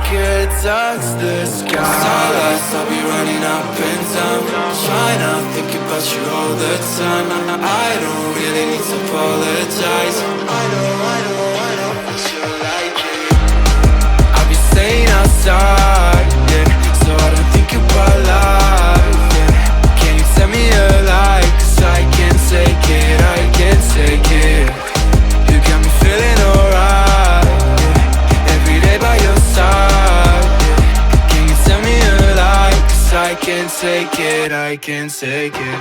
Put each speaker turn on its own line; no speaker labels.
could touch the sky. Starlights, I'll be running up and down, trying to think about you all the time. I don't really need to apologize. I know that you like it. I'll be staying outside, yeah, so I don't think about life, yeah. Can you tell me a lie? 'Cause I can't take it, I can't take it. You got me feeling alright, yeah. Every day by your side, yeah. Can you tell me a lie? 'Cause I can't take it, I can't take it.